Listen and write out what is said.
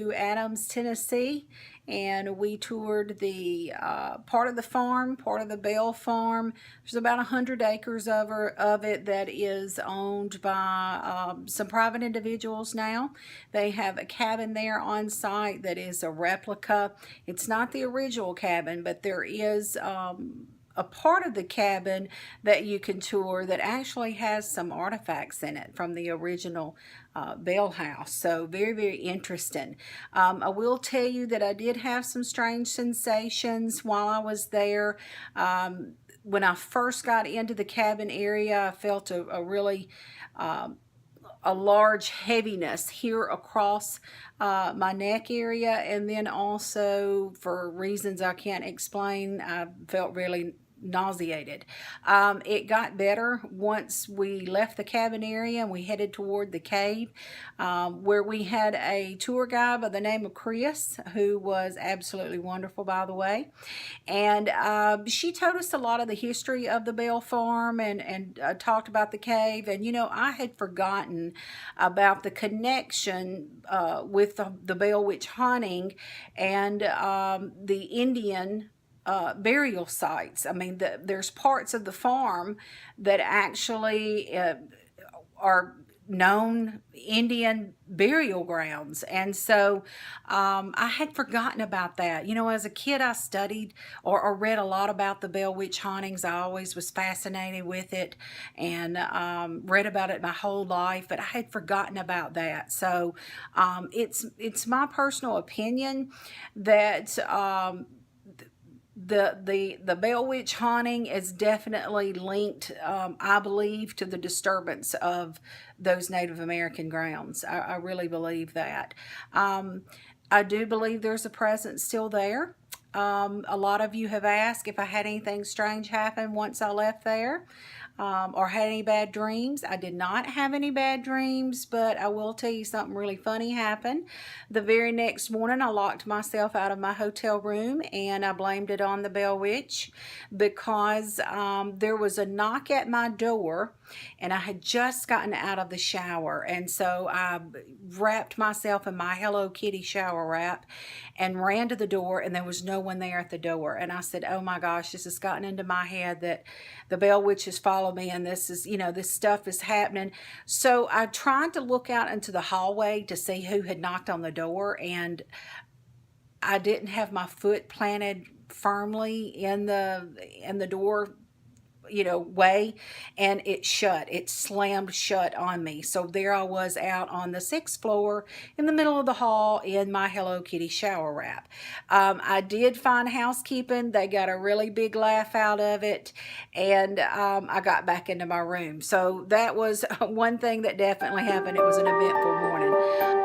to Adams, Tennessee, and we toured the part of the farm, part of the Bell farm. There's about 100 acres of it that is owned by some private individuals now. They have a cabin there on site that is a replica. It's not the original cabin, but there is a part of the cabin that you can tour that actually has some artifacts in it from the original Bell house. So very, very interesting. I will tell you that I did have some strange sensations while I was there. When I first got into the cabin area, I felt a really a large heaviness here across my neck area, and then also for reasons I can't explain, I felt really nauseated. It got better once we left the cabin area and we headed toward the cave, where we had a tour guide by the name of Chris, who was absolutely wonderful, by the way. And she told us a lot of the history of the Bell farm and talked about the cave. And you know, I had forgotten about the connection with the Bell Witch haunting and the Indian burial sites. I mean, there's parts of the farm that actually are known Indian burial grounds. And so I had forgotten about that. You know, as a kid, I studied or read a lot about the Bell Witch hauntings. I always was fascinated with it and read about it my whole life, but I had forgotten about that. So it's my personal opinion that the Bell Witch haunting is definitely linked, I believe, to the disturbance of those Native American grounds. I really believe that. I do believe there's a presence still there. A lot of you have asked if I had anything strange happen once I left there. Or had any bad dreams. I did not have any bad dreams, but I will tell you something really funny happened. The very next morning, I locked myself out of my hotel room and I blamed it on the Bell Witch because there was a knock at my door and I had just gotten out of the shower, and so I wrapped myself in my Hello Kitty shower wrap and ran to the door, and there was no one there at the door. And I said, oh my gosh, this has gotten into my head that the Bell Witch has followed me and this is, you know, this stuff is happening. So I tried to look out into the hallway to see who had knocked on the door, and I didn't have my foot planted firmly in the door, you know, way, and it slammed shut on me. So there I was out on the 6th floor in the middle of the hall in my Hello Kitty shower wrap. I did find housekeeping. They got a really big laugh out of it, and I got back into my room. So that was one thing that definitely happened. It was an eventful morning.